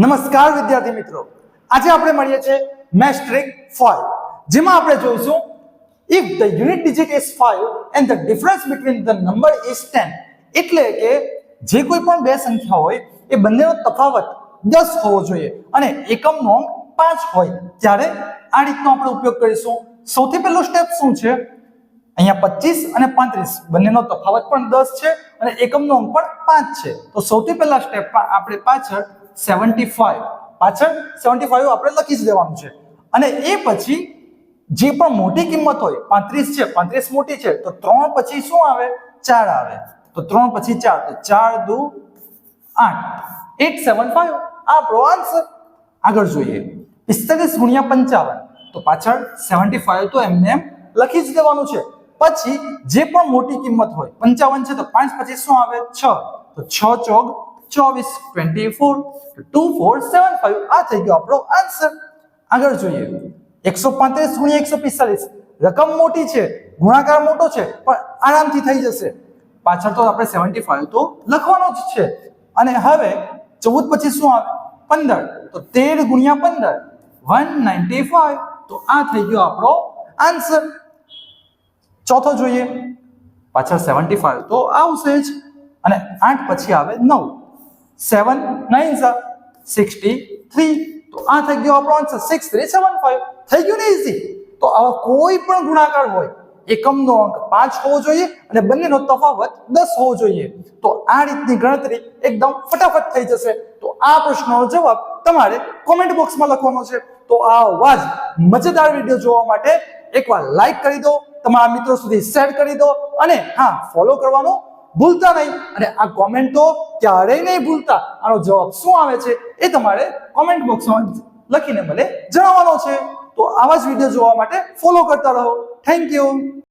નમસ્કાર વિદ્યાર્થી મિત્રો, આજે આપણે મળીએ છીએ મેથ્સ ટ્રિક 5 જેમાં આપણે જોઈશું if the unit digit is 5 and the difference between the number is 10 એટલે કે જે કોઈ પણ બે સંખ્યા હોય એ બંનેનો તફાવત 10 હોવો જોઈએ અને એકમનો અંક 5 હોય ત્યારે આ રીતનો આપણે ઉપયોગ કરીશું। સૌથી પહેલું સ્ટેપ શું છે? અહીંયા 25 અને 35 બંનેનો તફાવત પણ 10 છે અને એકમનો અંક પણ 5 છે। તો સૌથી પહેલા સ્ટેપમાં આપણે પાછળ 75 આપણે લખી જ દેવાનું છે અને એ પછી જે પણ મોટી કિંમત હોય 35 છે, 35 મોટી છે તો 3 પછી શું આવે? 4 આવે। તો 3 પછી 4 તો 4 દુ 8 875 આપણો આન્સર। આગળ જોઈએ 45 ગુણ્યા 55 તો પાછળ 75 તો એમને લખી જ દેવાનું છે। પછી જે પણ મોટી કિંમત હોય 55 છે તો 5 પછી શું આવે? 6 તો 6 ચોક 24 24 2475 આ થઈ ગયો આપણો આન્સર। આગળ જોઈએ 135 ગુણ્યા 145 રકમ મોટી છે, ગુણાકાર મોટો છે પણ આરામથી થઈ જશે। પાછળ તો આપણે 75 તો લખવાનો જ છે અને હવે 14 પછી શું આવે? 15 તો 13 ગુણ્યા 15 195 તો આ થઈ ગયો આપણો આન્સર। ચોથો જોઈએ પાછળ 75 તો આવશે જ અને 8 પછી આવે 9 7 9 63 તો આ થઈ ગયો આપણો આન્સર 6375 થઈ ગયું ને ઈઝી। તો આવા કોઈ પણ ગુણાકાર હોય એકમનો અંક 5 હોવો જોઈએ અને બંનેનો તફાવત 10 હોવો જોઈએ તો આ રીતની ગણતરી એકદમ ફટાફટ થઈ જશે। તો આ પ્રશ્નનો જવાબ તમારે કોમેન્ટ બોક્સમાં લખવાનો છે। તો આવા જ મજેદાર વિડીયો જોવા માટે એકવાર લાઈક કરી દો, તમારા મિત્રો સુધી શેર કરી દો અને હા ફોલો કરવાનું ભૂલતા નહીં અને આ કોમેન્ટ તો ક્યારેય નહીં ભૂલતા। આનો જવાબ શું આવે છે એ તમારે કોમેન્ટ બોક્સમાં લખીને મને જણાવવાનો છે। તો આવા જ વિડીયો જોવા માટે ફોલો કરતા રહો। Thank you.